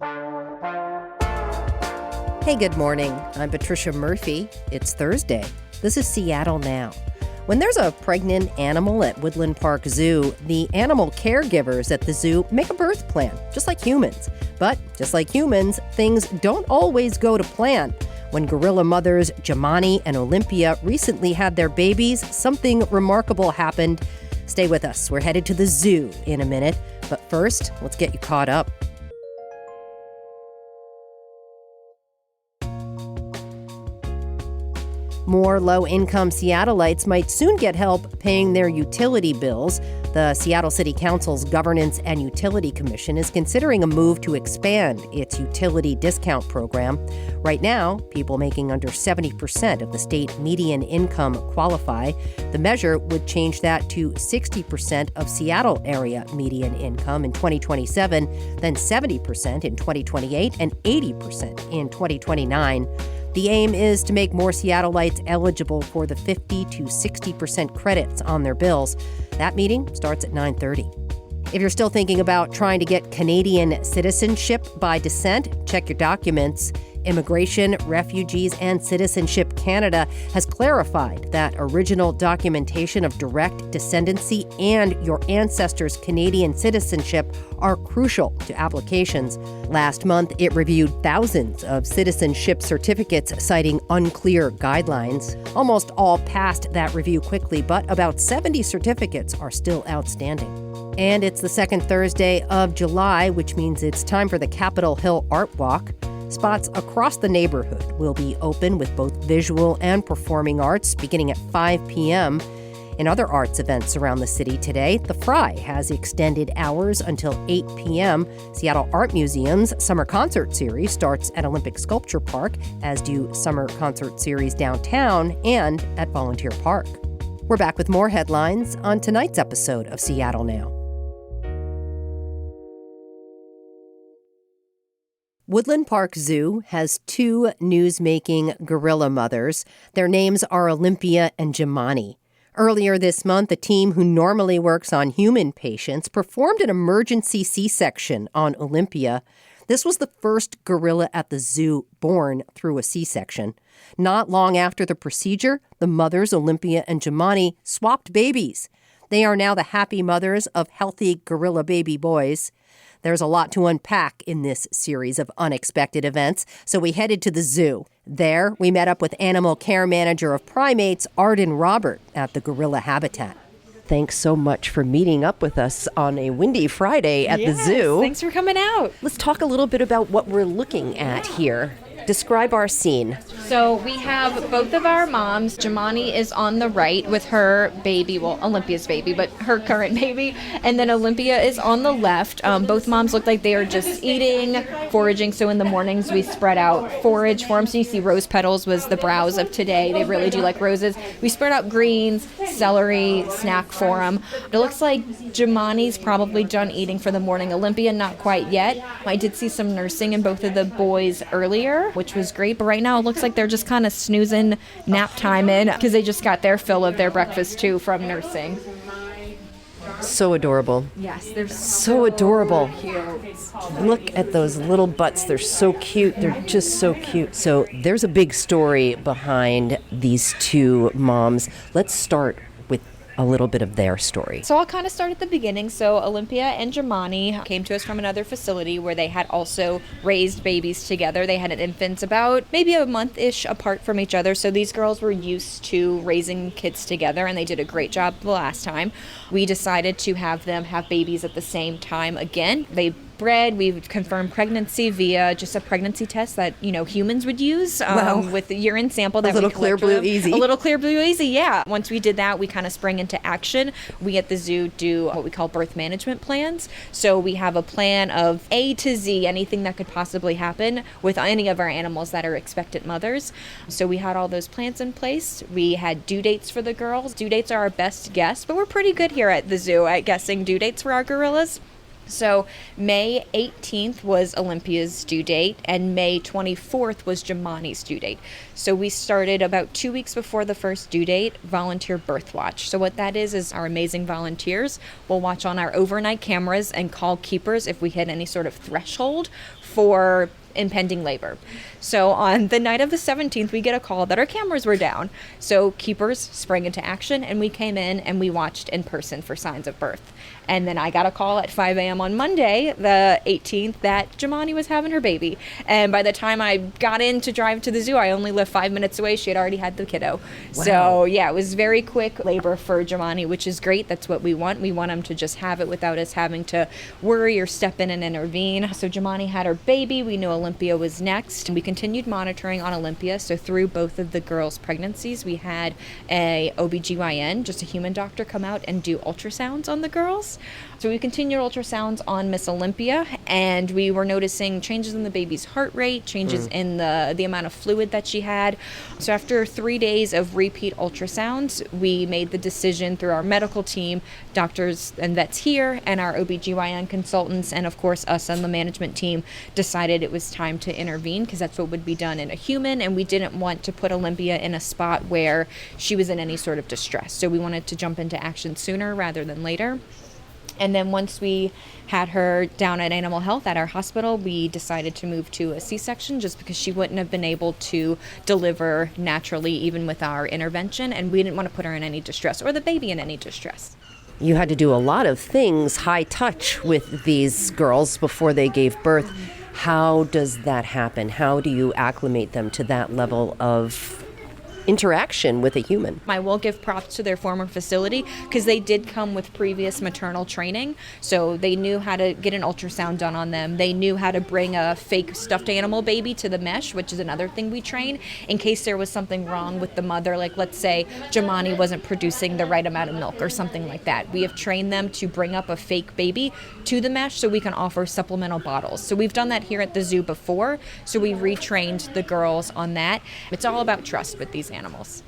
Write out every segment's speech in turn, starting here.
Hey, good morning. I'm Patricia Murphy. It's Thursday. This is Seattle Now. When there's a pregnant animal at Woodland Park Zoo, the animal caregivers at the zoo make a birth plan, just like humans. But just like humans, things don't always go to plan. When gorilla mothers Jamani and Olympia recently had their babies, something remarkable happened. Stay with us. We're headed to the zoo in a minute. But first, let's get you caught up. More low-income Seattleites might soon get help paying their utility bills. The Seattle City Council's Governance and Utility Commission is considering a move to expand its utility discount program. Right now, people making under 70% of the state median income qualify. The measure would change that to 60% of Seattle area median income in 2027, then 70% in 2028, and 80% in 2029. The aim is to make more Seattleites eligible for the 50 to 60% credits on their bills. That meeting starts at 9:30. If you're still thinking about trying to get Canadian citizenship by descent, check your documents. Immigration, Refugees, and Citizenship Canada has clarified that original documentation of direct descendancy and your ancestors' Canadian citizenship are crucial to applications. Last month, it reviewed thousands of citizenship certificates citing unclear guidelines. Almost all passed that review quickly, but about 70 certificates are still outstanding. And it's the second Thursday of July, which means it's time for the Capitol Hill Art Walk. Spots across the neighborhood will be open with both visual and performing arts beginning at 5 p.m. In other arts events around the city today, the Fry has extended hours until 8 p.m. Seattle Art Museum's Summer Concert Series starts at Olympic Sculpture Park, as do Summer Concert Series downtown and at Volunteer Park. We're back with more headlines on tonight's episode of Seattle Now. Woodland Park Zoo has two news-making gorilla mothers. Their names are Olympia and Jamani. Earlier this month, a team who normally works on human patients performed an emergency C-section on Olympia. This was the first gorilla at the zoo born through a C-section. Not long after the procedure, the mothers, Olympia and Jamani, swapped babies. They are now the happy mothers of healthy gorilla baby boys. There's a lot to unpack in this series of unexpected events, so we headed to the zoo. There, we met up with animal care manager of primates, Arden Robert, at the gorilla habitat. Thanks so much for meeting up with us on a windy Friday at the zoo. Thanks for coming out. Let's talk a little bit about what we're looking at here. Describe our scene. So we have both of our moms. Jamani is on the right with her baby, well, Olympia's baby, but her current baby. And then Olympia is on the left. Both moms look like they are just eating, foraging. So in the mornings, we spread out forage for them. So you see rose petals was the browse of today. They really do like roses. We spread out greens, celery, snack for them. It looks like Jamani's probably done eating for the morning. Olympia, not quite yet. I did see some nursing in both of the boys earlier, which was great. But right now it looks like they're just kind of snoozing nap time in because they just got their fill of their breakfast too from nursing. So adorable. Yes, they're so adorable. Cute. Look at those little butts. They're so cute. They're just so cute. So there's a big story behind these two moms. Let's start with a little bit of their story. So I'll kind of start at the beginning. So Olympia and Jamani came to us from another facility where they had also raised babies together. They had infants about maybe a month-ish apart from each other. So these girls were used to raising kids together, and they did a great job the last time. We decided to have them have babies at the same time again. They bred. We've confirmed pregnancy via just a pregnancy test that, humans would use with the urine sample that a little Clear Blue Easy. A little Clear Blue Easy, yeah. Once we did that, we kind of sprang into action. We at the zoo do what we call birth management plans. So we have a plan of A to Z, anything that could possibly happen with any of our animals that are expectant mothers. So we had all those plans in place. We had due dates for the girls. Due dates are our best guess, but we're pretty good here at the zoo at guessing due dates for our gorillas. So May 18th was Olympia's due date, and May 24th was Jamani's due date. So we started about 2 weeks before the first due date, volunteer birth watch. So what that is our amazing volunteers will watch on our overnight cameras and call keepers if we hit any sort of threshold for impending labor. So on the night of the 17th, we get a call that our cameras were down. So keepers sprang into action, and we came in and we watched in person for signs of birth. And then I got a call at 5 a.m. on Monday, the 18th, that Jamani was having her baby. And by the time I got in to drive to the zoo, I only lived 5 minutes away. She had already had the kiddo. Wow. So yeah, it was very quick labor for Jamani, which is great. That's what we want. We want them to just have it without us having to worry or step in and intervene. So Jamani had her baby. We knew Olympia was next. And we continued monitoring on Olympia. So through both of the girls' pregnancies, we had a OBGYN, just a human doctor, come out and do ultrasounds on the girls. So we continued ultrasounds on Miss Olympia, and we were noticing changes in the baby's heart rate, changes in the amount of fluid that she had. So after 3 days of repeat ultrasounds, we made the decision through our medical team, doctors and vets here, and our OBGYN consultants, and of course us on the management team, decided it was time to intervene because that's what would be done in a human, and we didn't want to put Olympia in a spot where she was in any sort of distress. So we wanted to jump into action sooner rather than later. And then once we had her down at Animal Health at our hospital, we decided to move to a C-section just because she wouldn't have been able to deliver naturally even with our intervention, and we didn't want to put her in any distress or the baby in any distress. You had to do a lot of things, high touch, with these girls before they gave birth. How does that happen? How do you acclimate them to that level of interaction with a human? I will give props to their former facility because they did come with previous maternal training. So they knew how to get an ultrasound done on them. They knew how to bring a fake stuffed animal baby to the mesh, which is another thing we train in case there was something wrong with the mother. Like let's say Jamani wasn't producing the right amount of milk or something like that. We have trained them to bring up a fake baby to the mesh so we can offer supplemental bottles. So we've done that here at the zoo before. So we retrained the girls on that. It's all about trust with these animals.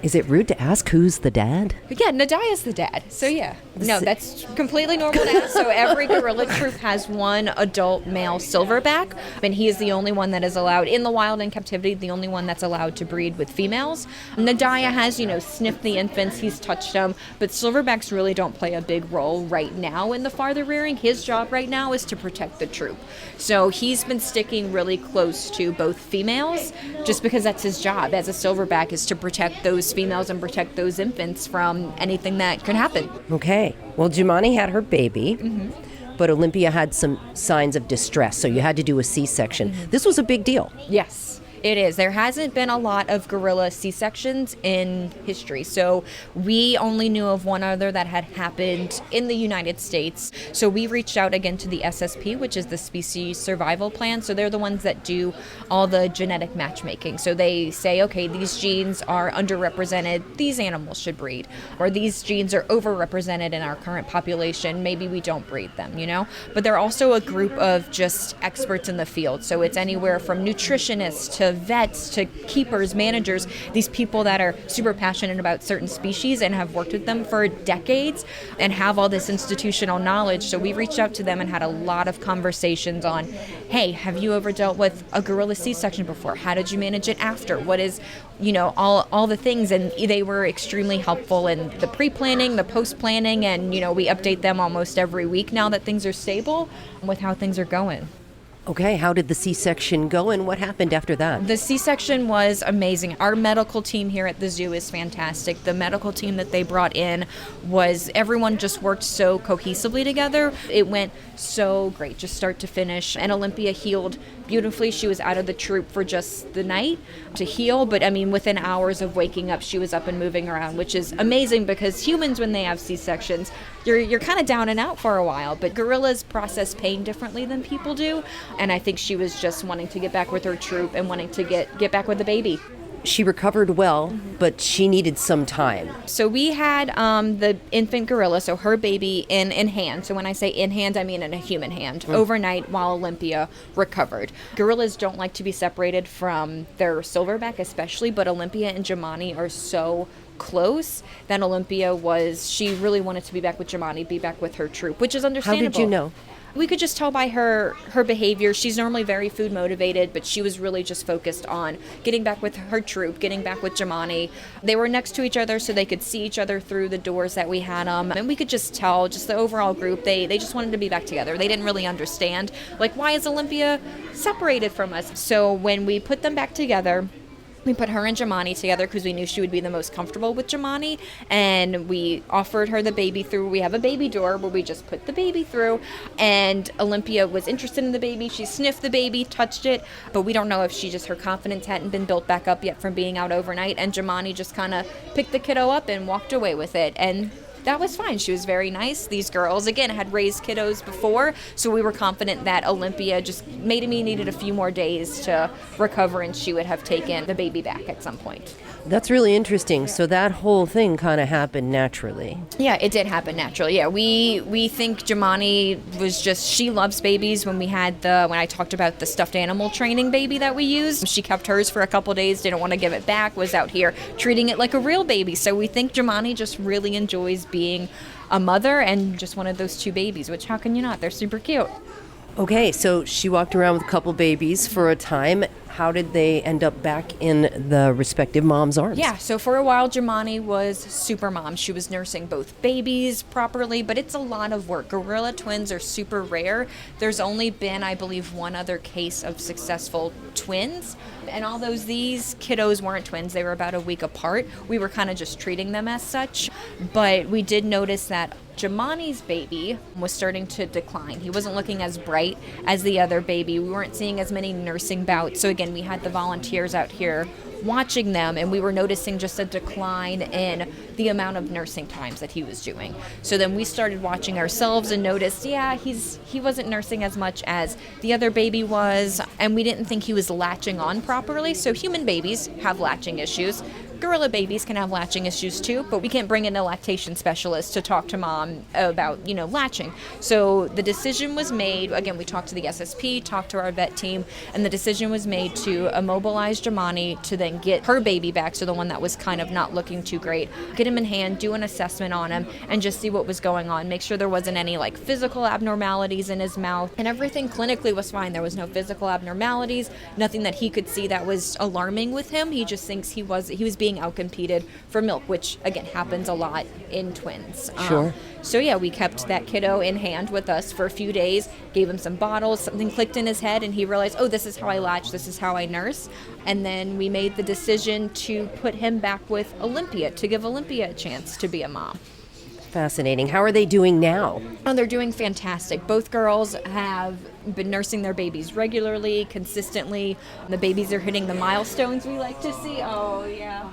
Is it rude to ask who's the dad? Yeah, Nadia's the dad. So yeah. No, that's completely normal to ask. So every gorilla troop has one adult male silverback, and he is the only one that is allowed in the wild in captivity, the only one that's allowed to breed with females. Nadia has, sniffed the infants, he's touched them, but silverbacks really don't play a big role right now in the farther rearing. His job right now is to protect the troop. So he's been sticking really close to both females just because that's his job as a silverback, is to protect those females and protect those infants from anything that could happen. Okay. Well, Jamani had her baby, but Olympia had some signs of distress, so you had to do a C-section. This was a big deal. Yes. It is. There hasn't been a lot of gorilla C-sections in history. So we only knew of one other that had happened in the United States. So we reached out again to the SSP, which is the Species Survival Plan. So they're the ones that do all the genetic matchmaking. So they say, okay, these genes are underrepresented, these animals should breed. Or these genes are overrepresented in our current population, maybe we don't breed them, But they're also a group of just experts in the field. So it's anywhere from nutritionists to vets to keepers, managers, these people that are super passionate about certain species and have worked with them for decades and have all this institutional knowledge. So we reached out to them and had a lot of conversations on, hey, have you ever dealt with a gorilla C-section before? How did you manage it after? What is, all the things. And they were extremely helpful in the pre-planning, the post-planning, and, we update them almost every week now that things are stable with how things are going. Okay, how did the C-section go and what happened after that? The C-section was amazing. Our medical team here at the zoo is fantastic. The medical team that they brought in everyone just worked so cohesively together. It went so great, just start to finish. And Olympia healed beautifully. She was out of the troop for just the night to heal, but within hours of waking up, she was up and moving around, which is amazing because humans, when they have C-sections, you're kind of down and out for a while, but gorillas process pain differently than people do. And I think she was just wanting to get back with her troop and wanting to get back with the baby. She recovered well, but she needed some time. So we had the infant gorilla, so her baby in hand. So when I say in hand, I mean in a human hand, overnight while Olympia recovered. Gorillas don't like to be separated from their silverback especially, but Olympia and Jamani are so close that Olympia she really wanted to be back with Jamani, be back with her troop, which is understandable. How did you know? We could just tell by her behavior. She's normally very food motivated, but she was really just focused on getting back with her troop, getting back with Jamani. They were next to each other so they could see each other through the doors that we had them. And we could just tell, just the overall group, they just wanted to be back together. They didn't really understand, like, why is Olympia separated from us? So when we put them back together, we put her and Jamani together because we knew she would be the most comfortable with Jamani, and we offered her the baby through. We have a baby door where we just put the baby through, and Olympia was interested in the baby. She sniffed the baby, touched it, but we don't know if her confidence hadn't been built back up yet from being out overnight, and Jamani just kind of picked the kiddo up and walked away with it, and that was fine. She was very nice. These girls, again, had raised kiddos before, so we were confident that Olympia just needed a few more days to recover, and she would have taken the baby back at some point. That's really interesting. So that whole thing kind of happened naturally. Yeah, it did happen naturally. Yeah, we think Jamani was she loves babies. When I talked about the stuffed animal training baby that we used, she kept hers for a couple days, didn't want to give it back, was out here treating it like a real baby. So we think Jamani just really enjoys being a mother and just one of those two babies, which how can you not? They're super cute. Okay, so she walked around with a couple babies for a time. How did they end up back in the respective mom's arms? Yeah, so for a while, Jamani was super mom. She was nursing both babies properly, but it's a lot of work. Gorilla twins are super rare. There's only been, I believe, one other case of successful twins. And although these kiddos weren't twins, they were about a week apart, we were kind of just treating them as such. But we did notice that Jamani's baby was starting to decline. He wasn't looking as bright as the other baby. We weren't seeing as many nursing bouts. So again, we had the volunteers out here watching them, and we were noticing just a decline in the amount of nursing times that he was doing. So then we started watching ourselves and noticed, he wasn't nursing as much as the other baby was, and we didn't think he was latching on properly. So human babies have latching issues. Gorilla babies can have latching issues too, but we can't bring in a lactation specialist to talk to mom about, latching. So the decision was made, again, we talked to the SSP, talked to our vet team, and the decision was made to immobilize Jamani to then get her baby back, so the one that was kind of not looking too great, get him in hand, do an assessment on him, and just see what was going on, make sure there wasn't any physical abnormalities in his mouth, and everything clinically was fine. There was no physical abnormalities, nothing that he could see that was alarming with him. He just thinks he was being outcompeted for milk, which again happens a lot in twins. Sure. So yeah, we kept that kiddo in hand with us for a few days, gave him some bottles, something clicked in his head, and he realized, oh, this is how I latch, this is how I nurse. And then we made the decision to put him back with Olympia, to give Olympia a chance to be a mom. Fascinating. How are they doing now? Oh, they're doing fantastic. Both girls have been nursing their babies regularly, consistently. The babies are hitting the milestones we like to see. Oh, yeah.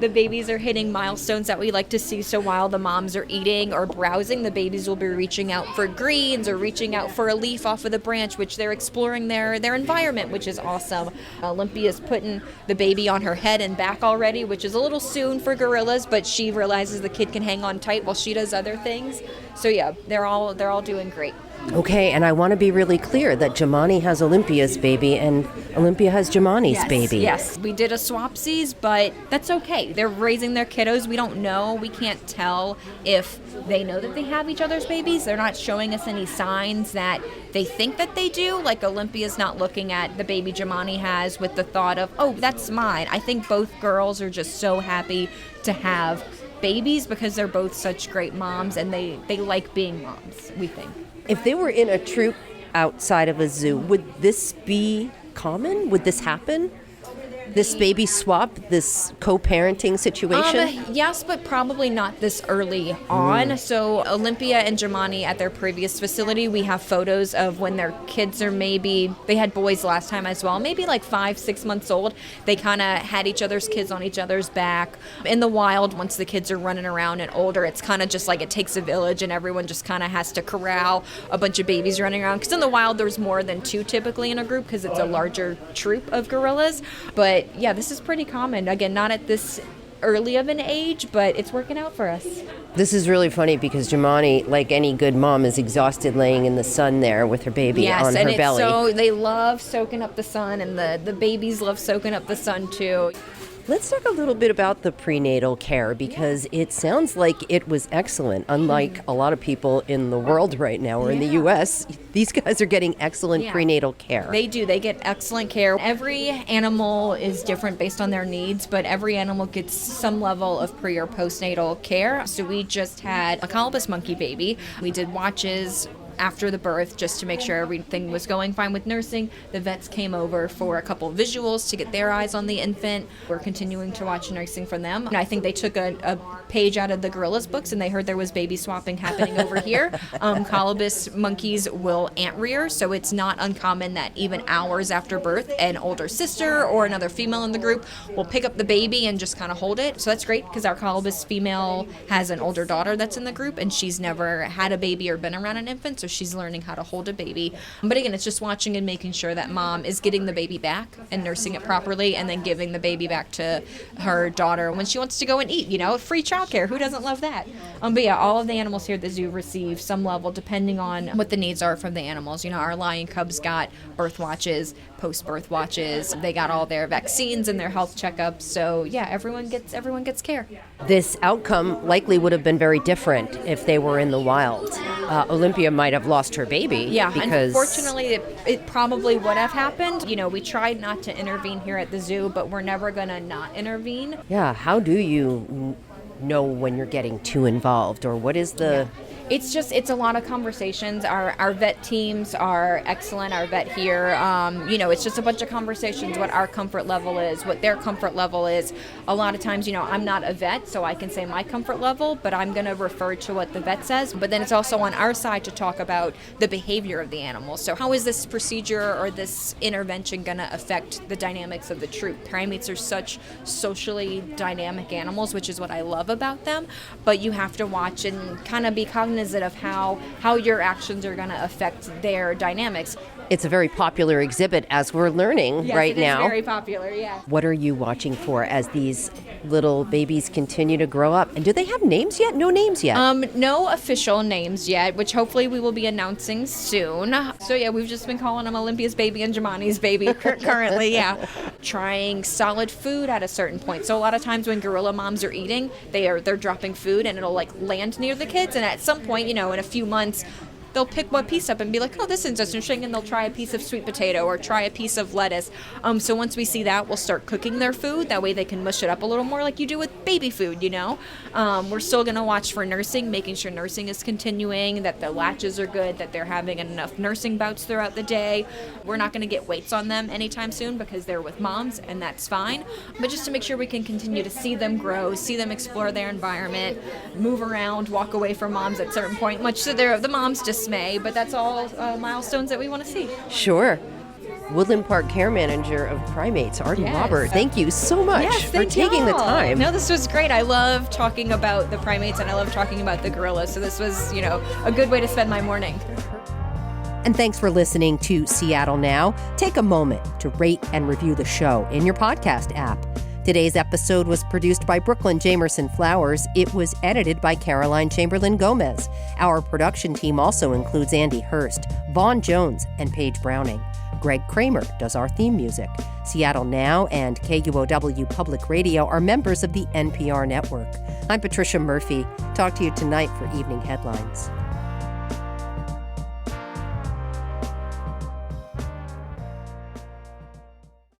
The babies are hitting milestones that we like to see, so while the moms are eating or browsing, the babies will be reaching out for greens or reaching out for a leaf off of the branch, which they're exploring their environment, which is awesome. Olympia's putting the baby on her head and back already, which is a little soon for gorillas, but she realizes the kid can hang on tight while she does other things. So yeah, they're all doing great. Okay, and I want to be really clear that Jamani has Olympia's baby and Olympia has Jamani's baby. Yes, we did a swapsies, but that's okay. They're raising their kiddos. We don't know. We can't tell if they know that they have each other's babies. They're not showing us any signs that they think that they do. Like Olympia's not looking at the baby Jamani has with the thought of, oh, that's mine. I think both girls are just so happy to have babies because they're both such great moms, and they like being moms, we think. If they were in a troop outside of a zoo, would this be common? Would this happen? This baby swap, this co-parenting situation? Yes, but probably not this early on. So Olympia and Jamani at their previous facility, we have photos of when their kids are they had boys last time as well, maybe 5-6 months old. They kind of had each other's kids on each other's back. In the wild, once the kids are running around and older, it's kind of just it takes a village and everyone just kind of has to corral a bunch of babies running around. Because in the wild, there's more than 2 typically in a group because it's a larger troop of gorillas. But yeah, this is pretty common. Again, not at this early of an age, but it's working out for us. This is really funny because Jamani, like any good mom, is exhausted laying in the sun there with her baby on her belly. So they love soaking up the sun, and the babies love soaking up the sun too. Let's talk a little bit about the prenatal care because it sounds like it was excellent. Unlike a lot of people in the world right now or in the U.S., these guys are getting excellent prenatal care. They do. They get excellent care. Every animal is different based on their needs, but every animal gets some level of pre or postnatal care. So we just had a colobus monkey baby. We did watches after the birth just to make sure everything was going fine with nursing. The vets came over for a couple visuals to get their eyes on the infant. We're continuing to watch nursing from them. And I think they took a page out of the gorillas books and they heard there was baby swapping happening over here. Colobus monkeys will ant rear, so it's not uncommon that even hours after birth, an older sister or another female in the group will pick up the baby and just kind of hold it. So that's great because our colobus female has an older daughter that's in the group and she's never had a baby or been around an infant, so she's learning how to hold a baby. But again, it's just watching and making sure that mom is getting the baby back and nursing it properly and then giving the baby back to her daughter when she wants to go and eat, free childcare. Who doesn't love that? But yeah, all of the animals here at the zoo receive some level depending on what the needs are from the animals. Our lion cubs got birth watches, post-birth watches. They got all their vaccines and their health checkups. So yeah, everyone gets care. This outcome likely would have been very different if they were in the wild. Olympia might have lost her baby. Yeah, because unfortunately, it probably would have happened. We tried not to intervene here at the zoo, but we're never going to not intervene. Yeah, how do you know when you're getting too involved, or what is the... It's a lot of conversations. Our vet teams are excellent. Our vet here, it's just a bunch of conversations, what our comfort level is, what their comfort level is. A lot of times, I'm not a vet, so I can say my comfort level, but I'm going to refer to what the vet says. But then it's also on our side to talk about the behavior of the animal. So how is this procedure or this intervention going to affect the dynamics of the troop? Primates are such socially dynamic animals, which is what I love about them. But you have to watch and kind of be cognizant of how your actions are going to affect their dynamics. It's a very popular exhibit as we're learning right now. Yes, it is very popular, yeah. What are you watching for as these little babies continue to grow up? And do they have names yet? No names yet. No official names yet, which hopefully we will be announcing soon. So yeah, we've just been calling them Olympia's baby and Jamani's baby currently, yeah. Trying solid food at a certain point. So a lot of times when gorilla moms are eating, they're dropping food and it'll land near the kids, and at some point, in a few months, they'll pick one piece up and be like, oh, this is interesting, and they'll try a piece of sweet potato or try a piece of lettuce. So once we see that, we'll start cooking their food. That way they can mush it up a little more like you do with baby food, We're still going to watch for nursing, making sure nursing is continuing, that the latches are good, that they're having enough nursing bouts throughout the day. We're not going to get weights on them anytime soon because they're with moms, and that's fine. But just to make sure we can continue to see them grow, see them explore their environment, move around, walk away from moms at a certain point, much to the mom's dismay, but that's all milestones that we want to see. Sure. Woodland Park Care Manager of Primates, Arden Robert. Thank you so much for taking the time. No, this was great. I love talking about the primates and I love talking about the gorillas. So this was, a good way to spend my morning. And thanks for listening to Seattle Now. Take a moment to rate and review the show in your podcast app. Today's episode was produced by Brooklyn Jamerson Flowers. It was edited by Caroline Chamberlain Gomez. Our production team also includes Andy Hurst, Vaughn Jones, and Paige Browning. Greg Kramer does our theme music. Seattle Now and KUOW Public Radio are members of the NPR network. I'm Patricia Murphy. Talk to you tonight for Evening Headlines.